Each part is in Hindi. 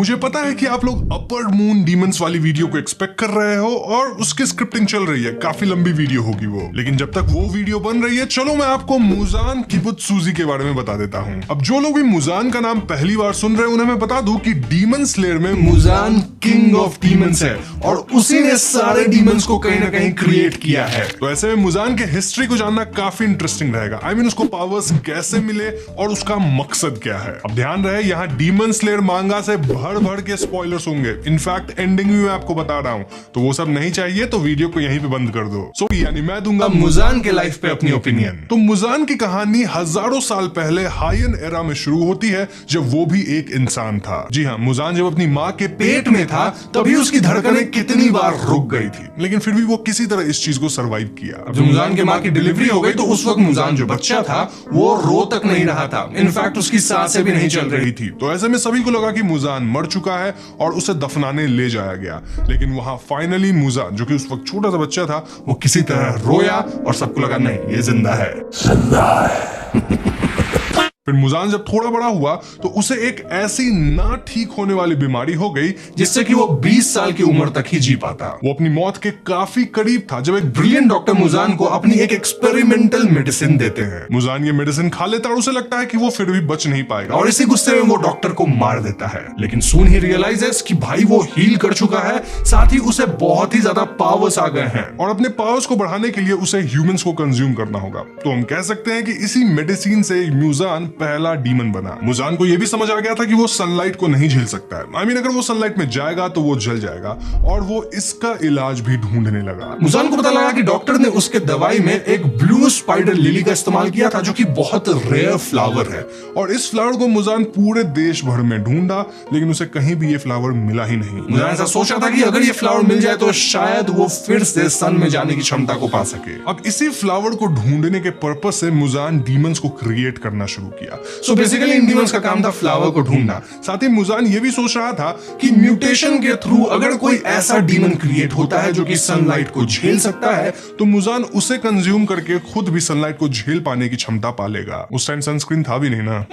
मुझे पता है कि आप लोग अपर मून डीमंस वाली वीडियो को एक्सपेक्ट कर रहे हो और उसकी स्क्रिप्टिंग चल रही है, काफी लंबी वीडियो होगी वो। लेकिन जब तक वो वीडियो बन रही है, चलो मैं आपको मुजान किबुत्सुजी सूजी के बारे में बता देता हूँ। अब जो लोग भी मुजान का नाम पहली बार सुन रहे हैं, उन्हें मैं बता दूं कि डीमन स्लेयर में मुजान किंग ऑफ डीमंस है और उसी ने सारे डीमंस को कहीं ना कहीं क्रिएट किया है। तो ऐसे में मुजान के हिस्ट्री को जानना काफी इंटरेस्टिंग रहेगा। I mean, उसको पावर्स कैसे मिले और उसका मकसद क्या है। अब ध्यान रहे, यहाँ डीमन स्लेयर मांगा से भर के स्पॉयलर्स होंगे। इनफैक्ट एंडिंग भी मैं आपको बता रहा हूँ, तो वो सब नहीं चाहिए तो वीडियो को यहीं पे बंद कर दो। सो यानी मैं दूंगा मुजान के लाइफ पे अपनी ओपिनियन। तो मुजान की कहानी हजारों साल पहले हायन एरा में शुरू होती है, जब वो भी एक इंसान था। जी हाँ, मुजान जब अपनी माँ के पेट में था तभी उसकी धड़कनें कितनी बार रुक गई थी, लेकिन फिर भी वो किसी तरह इस चीज को सरवाइव किया। अब जब मुजान के माँ की डिलीवरी हो गई तो उस वक्त मुजान जो बच्चा था वो रो तक नहीं रहा था। इनफैक्ट उसकी सांसें भी नहीं चल रही थी। तो ऐसे में सभी को लगा कि मुजान मर चुका है और उसे दफनाने ले जाया गया। लेकिन वहां फाइनली मुजान, जो कि उस वक्त छोटा सा बच्चा था, वो किसी तरह रोया और सबको लगा नहीं, ये जिंदा है। फिर मुजान जब थोड़ा बड़ा हुआ तो उसे एक ऐसी ना ठीक होने वाली बीमारी हो गई जिससे कि वो 20 साल की उम्र तक ही जी पाता। वो अपनी मौत के काफी करीब था जब एक ब्रिलियंट डॉक्टर मुजान को अपनी एक एक्सपेरिमेंटल मेडिसिन देते हैं। मुजान ये मेडिसिन खा लेता है और उसे लगता है कि वो फिर भी बच नहीं पाएगा और इसी गुस्से में वो डॉक्टर को मार देता है। लेकिन सून ही रियलाइजेस कि भाई वो हील कर चुका है, साथ ही उसे बहुत ही ज्यादा पावर्स आ गए हैं और अपने पावर्स को बढ़ाने के लिए उसे ह्यूमंस को कंज्यूम करना होगा। तो हम कह सकते हैं कि इसी मेडिसिन से मुजान पहला डीमन बना। मुजान को यह भी समझ आ गया था कि वो सनलाइट को नहीं झेल सकता है। I mean, अगर वो सनलाइट में जाएगा तो वो जल जाएगा और वो इसका इलाज भी ढूंढने लगा। मुजान को पता लगा कि डॉक्टर ने उसके दवाई में एक ब्लू स्पाइडर लिली का इस्तेमाल किया था, जो कि बहुत रेयर फ्लावर है। और इस फ्लावर को मुजान पूरे देश भर में ढूंढा, लेकिन उसे कहीं भी ये फ्लावर मिला ही नहीं। मुजान ऐसा सोचा था कि अगर ये फ्लावर मिल जाए तो शायद वो फिर से सन में जाने की क्षमता को पा सके। अब इसी फ्लावर को ढूंढने के पर्पस से मुजान डीमंस को क्रिएट करना शुरू किया। सो बेसिकली इन डीमंस का काम था फ्लावर को ढूंढना। साथ ही मुजान ये भी सोच रहा था कि म्यूटेशन के थ्रू अगर कोई ऐसा डीमन क्रिएट होता है जो कि सनलाइट को झेल सकता है, तो मुजान उसे कंज्यूम करके खुद भी सनलाइट को झेल पाने की क्षमता पालेगा। उस टाइम सनस्क्रीन था भी नहीं ना।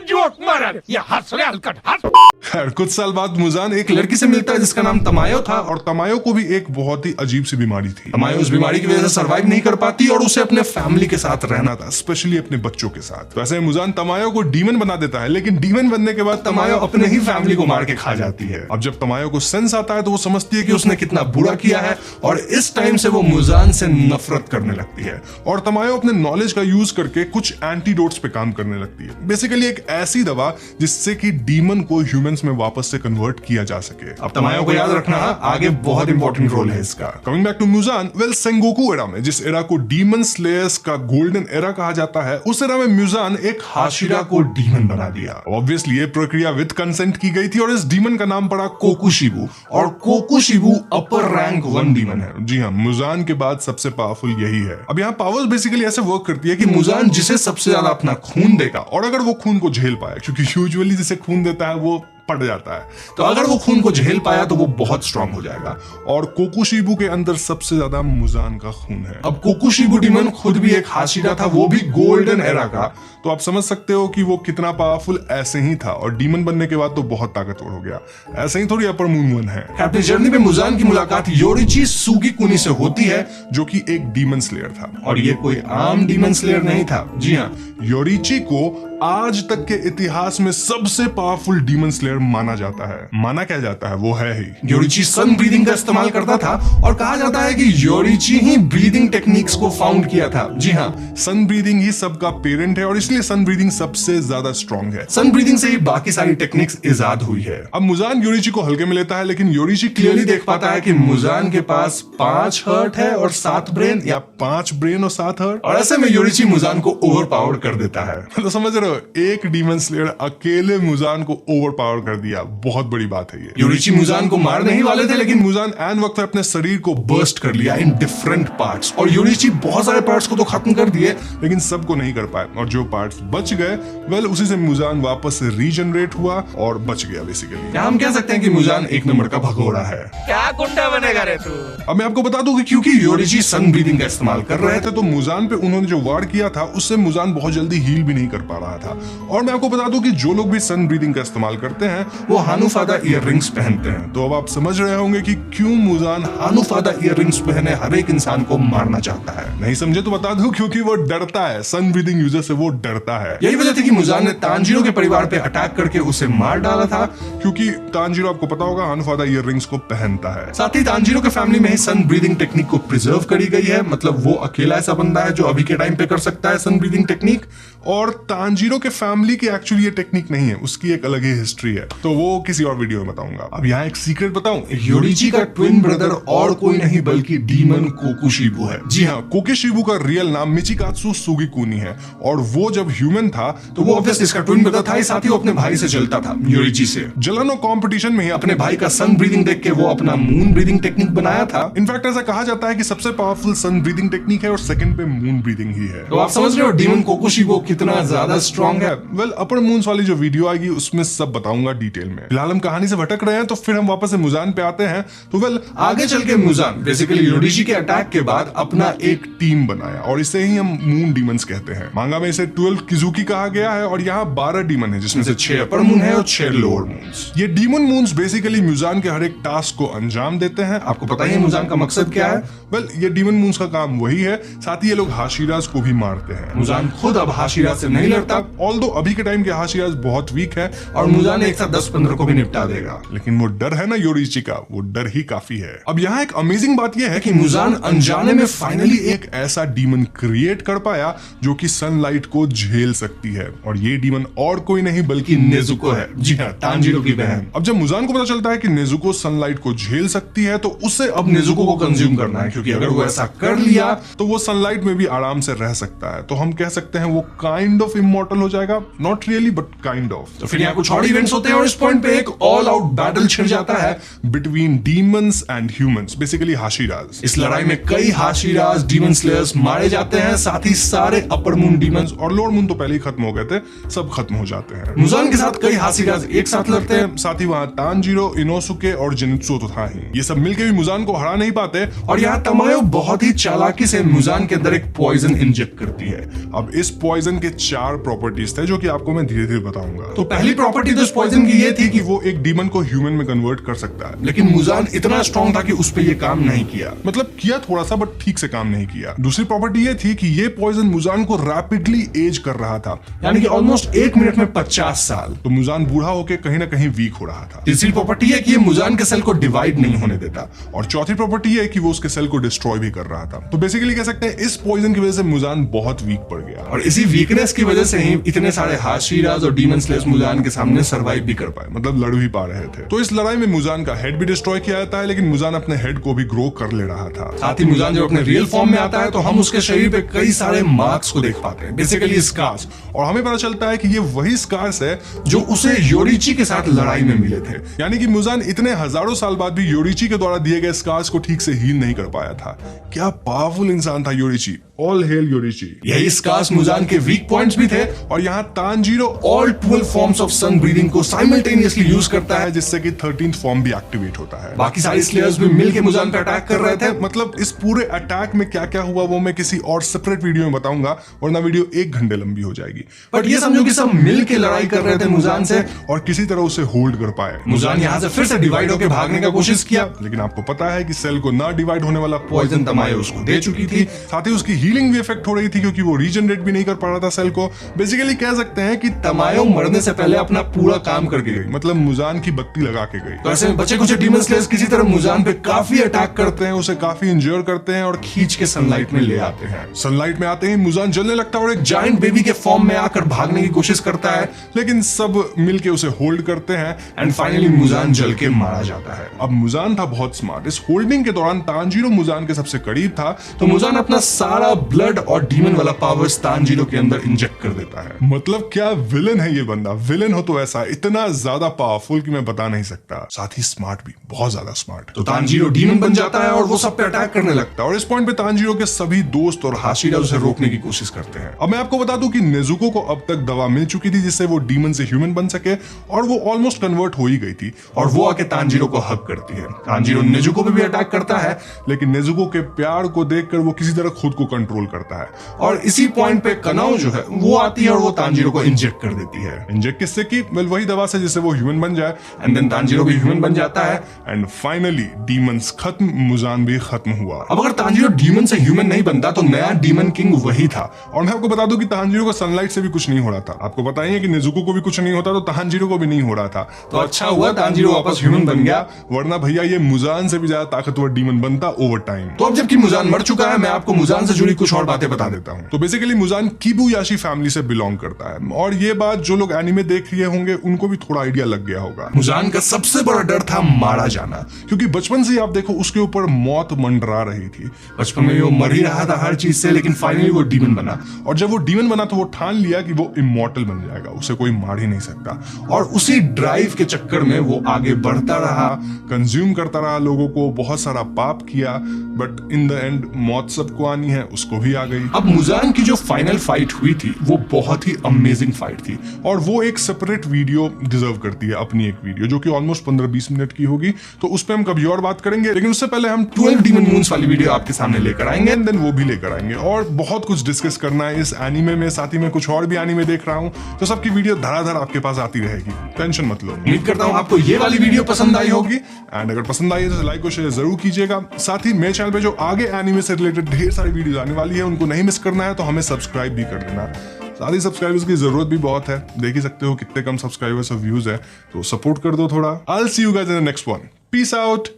जोक मारा, ये हंस रहे हलकट हंस। खैर, कुछ साल बाद मुजान एक लड़की से मिलता है जिसका नाम तमायो था और तमायो को भी एक बहुत ही अजीब सी बीमारी थी। तमायो उस बीमारी की वजह से सरवाइव नहीं कर पाती और उसे अपने फैमिली के साथ रहना था, स्पेशली अपने बच्चों के साथ। वैसे मुजान तमायो को डीमन बना देता है, लेकिन डीमन बनने के बाद तमायो अपने ही फैमिली को मार के खा जाती है। अब जब तमायो को सेंस आता है तो वो समझती है कि उसने कितना बुरा किया है और इस टाइम से वो मुजान से नफरत करने लगती है और तमायो अपने नॉलेज का यूज करके कुछ एंटीडोट्स पे काम करने लगती है। बेसिकली एक ऐसी दवा जिससे कि डीमन को ह्यूमंस में वापस से कन्वर्ट किया जा सके। अब तमायो को याद रखना, आगे बहुत इंपॉर्टेंट रोल है इसका। Coming back to Muzan, well Sengoku era में, जिस एरा को डीमन स्लेयर्स का गोल्डन एरा कहा जाता है, उस एरा में मुजान एक हाशिरा को डीमन बना दिया। ऑब्वियसली ये प्रक्रिया विद कंसेंट की गई थी और इस डीमन का नाम पड़ा कोकुशिबू और कोकुशिबू अपर रैंक 1 डीमन है। जी हाँ, मुजान के बाद सबसे पावरफुल यही है। अब यहाँ पावर्स बेसिकली ऐसे वर्क करती है कि मुजान जिसे सबसे ज्यादा अपना खून देगा और अगर वो खून को झेल पाए, क्योंकि यूजुअली जिसे खून देता है वो पड़ जाता है, तो अगर वो खून को झेल पाया तो वो बहुत स्ट्रांग हो जाएगा और कोकुशिबू के अंदर सबसे ज्यादा मुजान का खून है। अब कोकुशिबू डीमन खुद भी एक हाशिरा था, वो भी गोल्डन एरा का, तो आप समझ सकते हो कि वो कितना पावरफुल ऐसे ही था और डीमन बनने के बाद तो बहुत ताकतवर हो गया। ऐसे ही थोड़ी अपर मून 1 है। अपनी जर्नी में मुजान की मुलाकात योरिची सुगीकुनी से होती है, जो कि एक डीमन स्लेयर था और ये कोई आम डीमन स्लेयर नहीं था। जी हाँ, योरिची को आज तक के इतिहास में सबसे पावरफुल डीमन स्लेयर माना जाता है। माना क्या जाता है, वो है ही। योरिची सन ब्रीदिंग का इस्तेमाल करता था और कहा जाता है कि योरिची ही ब्रीदिंग टेक्निक्स को फाउंड किया था। जी हाँ, सन ब्रीदिंग ही सबका पेरेंट है और इसलिए सन ब्रीदिंग सबसे ज्यादा स्ट्रॉन्ग है। सन ब्रीदिंग से ही बाकी सारी टेक्निक्स इजाद हुई है। अब मुजान योरिची को हल्के में लेता है, लेकिन योरिची क्लियरली देख पाता है कि मुजान के पास 5 हार्ट है और 7 ब्रेन, या 5 ब्रेन और 7 हार्ट, और ऐसे में योरिची मुजान को ओवर पावर कर देता है। तो समझ रहे हो, एक डीमन स्लेयर अकेले मुजान को ओवर पावर कर दिया। बहुत बड़ी बात है ये। योरिची मुजान को मारने ही वाले थे, लेकिन मुजान एन वक्त पे अपने शरीर को बर्स्ट कर लिया इन डिफरेंट पार्ट्स और योरिची बहुत सारे पार्ट्स को तो खत्म कर दिए, लेकिन सबको नहीं कर पाए और जो पार्ट्स बच गए, वेल उसी से मुजान वापस से रीजनरेट हुआ और बच गया। बेसिकली हम कह सकते हैं कि मुजान एक नंबर का भगोड़ा है। क्या गुंडा बनेगा रे तू। अब मैं आपको बता दूं कि क्योंकि योरिची सन ब्रीदिंग का इस्तेमाल कर रहे थे, तो मुजान पे उन्होंने जो वार किया था उससे मुजान बहुत जल्दी हील भी नहीं कर पा रहा था। और मैं आपको बता दूं कि जो लोग भी सन ब्रीदिंग का इस्तेमाल करते हैं वो हानुफादा इयररिंग्स पहनते हैं। तो अब आप समझ रहे होंगे कि क्यों मुजान हानुफादा इयररिंग्स पहने हर एक इंसान को मारना चाहता है। नहीं समझे तो बता दूं, क्योंकि वो डरता है, सन ब्रीदिंग यूजर से वो डरता है। यही वजह थी कि मुजान ने तानजीरो के परिवार पे अटैक करके उसे मार डाला था, क्योंकि तानजीरो आपको पता होगा हानुफादा इयररिंग्स को पहनता है। साथ ही तानजीरो के फैमिली में ही सन ब्रीदिंग टेक्निक को प्रिजर्व करी गई है, मतलब वो अकेला ऐसा बंदा है जो अभी के टाइम पे कर सकता है सन ब्रीदिंग टेक्निक। और तानजीरो के फैमिली की एक्चुअली ये टेक्निक नहीं है, उसकी एक अलग ही हिस्ट्री है, तो वो किसी और वीडियो में बताऊंगा। अब यहाँ एक सीक्रेट बताऊं, योरीची का ट्विन ब्रदर और कोई नहीं बल्कि डीमन कोकुशिबु है। जी हाँ, कोकुशिबु का रियल नाम मिचिकात्सु सुगिकुनी है, और वो जब ह्यूमन था तो वो ऑब्वियसली इसका ट्विन ब्रदर था, साथ ही वो अपने भाई से जलता था, योरीची से। जलन और कंपटीशन में ही अपने भाई का सन ब्रीदिंग देख के वो अपना मून ब्रीदिंग टेक्निक बनाया था। इनफैक्ट ऐसा कहा जाता है कि सबसे पावरफुल सन ब्रीदिंग टेक्निक है और सेकंड पे मून ब्रीदिंग ही है। तो आप समझ रहे हो डीमन कोकुशिबु कितना ज्यादा स्ट्रॉन्ग है। वेल, अपर मून्स वाली जो वीडियो आएगी उसमें सब बताऊंगा डिटेल में। फिलहाल हम कहानी से भटक रहे हैं, तो फिर हम वापस से मुजान पे आते हैं। तो वेल, आगे चल के मुजान बेसिकली योरीची के अटैक के बाद अपना एक टीम बनाया, और इसे ही हम मून डीमंस कहते हैं। मांगा में इसे 12 किजुकी कहा गया है, और यहाँ 12 डीमन है, जिसमें से 6 अपर मून है और 6 लोअर मून्स। ये डीमन मून्स बेसिकली मुजान के हर एक टास्क को अंजाम देते हैं। आपको पता ही है मुजान का मकसद क्या है। वेल, ये डीमन मून्स का काम वही है, साथ ही ये लोग हाशिराज को भी मारते हैं। मुजान खुद अब हाशिराज से नहीं लड़ता, ऑल्दो अभी के टाइम के हाशिराज बहुत वीक है, और मुजान एक साथ 10-15 को भी निपटा देगा। लेकिन वो डर है ना योरीची का, वो डर ही काफी है। अब यहाँ एक अमेजिंग बात यह है कि मुजान अनजाने में फाइनली एक ऐसा डीमन क्रिएट कर पाया जो कि सनलाइट को झेल सकती है, और ये डीमन और कोई नहीं बल्कि नेजुको है। जी हाँ, तानजीरो की बहन। अब जब मुजान को पता चलता है कि नेजुको सनलाइट को झेल सकती है, तो उसे अब नेजुको को कंज्यूम करना है, क्योंकि अगर वो ऐसा कर लिया तो वो सनलाइट में भी आराम से रह सकता है। तो हम कह सकते हैं वो काइंड ऑफ इमॉर्टल हो जाएगा, not really but kind of. तो फिर यहाँ कुछ और इवेंट्स होते हैं, और इस पॉइंट पे एक ऑल आउट बैटल छिड़ जाता है between demons and humans, basically Hashiras. इस लड़ाई में कई हाशिराज डीमन स्लेयर्स मारे जाते हैं, साथ ही सारे अपर मून डीमंस और लोअर मून तो पहले ही खत्म हो गए थे, सब खत्म हो जाते हैं। मुजान के साथ कई हाशिराज एक साथ लड़ते हैं, साथ ही वहां तानजीरो, इनोसुके और जिनित्सु तो था ही। ये सब मिलकर भी मुजान को हरा नहीं पाते, और यहाँ तमायो बहुत ही चालाकी से मुजान के अंदर एक पॉइजन इंजेक्ट करती है। अब इस पॉइजन के 4 प्रॉपर्टीज थे, जो कि आपको मैं धीरे धीरे बताऊंगा। तो पहली प्रॉपर्टी तो इस पॉइजन की ये थी कि वो एक डीमन को ह्यूमन में कन्वर्ट कर सकता है, लेकिन मुजान इतना स्ट्रॉन्ग था कि उस पे ये काम नहीं किया, मतलब किया थोड़ा सा बट ठीक से काम नहीं किया। दूसरी प्रॉपर्टी ये थी कि ये पॉइजन मुजान को रैपिडली एज कर रहा था, यानी कि ऑलमोस्ट 1 मिनट में 50 साल। तो मुजान बूढ़ा होकर कहीं ना कहीं वीक हो रहा था। तीसरी प्रॉपर्टी है कि ये मुजान के सेल को डिवाइड नहीं होने देता, और चौथी प्रॉपर्टी है कि वो उसके सेल को डिस्ट्रॉय भी कर रहा था। तो बेसिकली कह सकते हैं इस पॉइजन की वजह से मुजान बहुत वीक पड़ गया, और इसी वीकनेस की वजह से ही इतने सारे हाशिराज और डीमन स्लेयर्स मुजान के सामने सरवाइव भी कर पाए, मतलब लड़ भी पा रहे थे। तो इस लड़ाई में मुजान का हेड भी डिस्ट्रॉय किया जाता है, लेकिन मुजान अपने हेड को भी ग्रो कर ले रहा था। साथ ही मुजान जब अपने रियल फॉर्म में आता है तो हम उसके शरीर पे कई सारे मार्क्स को देख पाते हैं, बेसिकली स्कार्स, और हमें पता चलता है कि ये वही स्कार्स है जो उसे योरीची के साथ लड़ाई में मिले थे। यानी कि मुजान इतने हजारों साल बाद भी योरीची के द्वारा दिए गए स्कार्स को ठीक से हील नहीं कर पाया था। क्या पावरफुल इंसान था योरीची। All hail Yoriichi. यही स्कार्स मुजान के वीक पॉइंट्स भी थे, और यहाँ Tanjiro all 12 forms of sun breathing को साइमल्टेनियसली यूज करता है, जिससे कि 13th फॉर्म भी एक्टिवेट होता है। बाकी सारी स्लेयर्स भी मिलके मुजान पे अटैक कर रहे थे। मतलब इस पूरे अटैक में क्या क्या हुआ वो मैं किसी और सेपरेट वीडियो में बताऊंगा, वरना वीडियो 1 घंटे लंबी हो जाएगी। बट ये समझो कि सब मिलके लड़ाई कर रहे थे मुजान से, और किसी तरह उसे होल्ड कर पाए। मुजान यहाँ से फिर से डिवाइड होकर भागने का कोशिश किया, लेकिन आपको पता है कि सेल को ना डिवाइड होने वाला पॉइजन तमायो उसको दे चुकी थी। साथ ही उसकी हीलिंग भी इफेक्ट हो रही थी, क्योंकि वो रीजनरेट भी नहीं कर पा रहा था सेल को। बेसिकली कह सकते हैं कि तमायो मरने से पहले अपना पूरा काम करके गई, मतलब मुजान की बत्ती लगा के गई। तो ऐसे में बचे कुछ डीमन स्लेयर्स किसी तरह मुजान पे काफी अटैक करते हैं, उसे काफी इंजर करते हैं और खींच के सनलाइट में ले आते हैं। सनलाइट में आते ही मुजान जलने लगता है और एक जायंट बेबी के फॉर्म में आकर भागने की कोशिश करता है, लेकिन सब मिलके उसे होल्ड करते हैं एंड फाइनली मुजान जल के मारा जाता है। अब मुजान था बहुत स्मार्ट। इस होल्डिंग के दौरान तानजीरो मुजान के सबसे करीब था, तो मुजान अपना सारा ब्लड और डीमन वाला पावर तानजीरो के अंदर इंजेक्ट कर देता है। मतलब क्या विलन है ये बंदा। विलन हो तो ऐसा इतना ज्यादा पावरफुल कि मैं बता नहीं सकता, साथ ही स्मार्ट भी, बहुत ज्यादा स्मार्ट। तो तानजीरो डीमन बन जाता है और वो सब पे अटैक करने लगता है, और इस पॉइंट पे तानजीरो के सभी दोस्त और हाशिरा उसे रोकने की कोशिश करते हैं। अब मैं आपको बता दूं कि नेजुको को अब तक दवा मिल चुकी थी जिससे वो डीमन से ह्यूमन बन सके, और वो ऑलमोस्ट कन्वर्ट हो ही गई थी, और वो आके तानजीरो को हक करती है। तानजीरो नेजुको पे भी अटैक करता है, लेकिन नेजुको के प्यार को देखकर वो किसी तरह खुद को कंट्रोल करता है। और इसी पॉइंट पे कनाओ जो है वो आती है और वो तांजीरो को इंजेक्ट कर देती है। इंजेक्ट किससे की? वेल वही दवा से जिससे वो ह्यूमन बन जाए, एंड देन तांजीरो भी ह्यूमन बन जाता है, एंड फाइनली डीमंस खत्म, मुजान भी खत्म हुआ। अब अगर तांजीरो डीमन से ह्यूमन नहीं बनता तो नया डीमन किंग वही था। और मैं आपको बता दूं कि तांजीरो को सनलाइट से भी कुछ नहीं हो रहा था। आपको पता ही है कि नेजुको को भी कुछ नहीं होता तो तांजीरो को भी नहीं हो रहा था। तो अच्छा हुआ तांजीरो वापस ह्यूमन बन गया, वरना भैया ये मुजान से भी ज्यादा ताकतवर डीमन बनता ओवर टाइम। तो अब जबकि मुजान मर चुका है, मैं आपको मुजान से जुड़ी कुछ और बातें बता देता हूं। तो बेसिकली मुजान किबुयाशी फैमिली से बिलोंग करता है, और ये बात जो लोग एनिमे देख रहे होंगे उनको भी थोड़ा आइडिया लग गया होगा। मुजान का सबसे बड़ा डर था मारा जाना, क्योंकि बचपन से ही आप देखो उसके ऊपर मौत मंडरा रही थी। बचपन में वो मर ही रहा था हर चीज से, लेकिन फाइनली वो डीमन बना, और जब वो डीमन बना तो वो ठान लिया कि वो इमॉर्टल बन जाएगा, उसे कोई मार ही नहीं सकता। और उसी ड्राइव के चक्कर में वो आगे बढ़ता रहा, कंज्यूम करता रहा लोगों को, बहुत सारा पाप किया, बट इन द एंड मौत सबको आनी है, उसको भी आ गई। अब मुजान की जो फाइनल फाइट हुई थी वो बहुत ही अमेजिंग फाइट थी, और वो एक सेपरेट वीडियो डिजर्व करती है, अपनी एक वीडियो जो कि ऑलमोस्ट 15-20 मिनट की होगी, तो उस पर हम कभी और बात करेंगे। लेकिन उससे पहले हम 12 डीमन मून्स वाली वीडियो आपके सामने लेकर आएंगे, एंड देन वो भी लेकर आएंगे, और बहुत कुछ डिस्कस करना है इस एनीमे में। साथ ही में कुछ और भी एनीमे देख रहा हूं, तो सबकी वीडियो धड़ाधड़ आपके पास आती रहेगी, टेंशन मत लो। उम्मीद करता हूं आपको ये वाली वीडियो पसंद आई होगी, एंड अगर पसंद आई तो लाइक और शेयर जरूर कीजिएगा। साथ ही मेरे चैनल पे जो आगे एनीमे से रिलेटेड ढेर सारी वीडियो आने वाली है, उनको नहीं मिस करना है तो हमें सब्सक्राइब भी कर देना। साथ ही सब्सक्राइबर्स की जरूरत भी बहुत है, देख ही सकते हो कितने कम सब्सक्राइबर्स और व्यूज है, तो सपोर्ट कर दो थोड़ा। I will see you guys in the next one, peace out.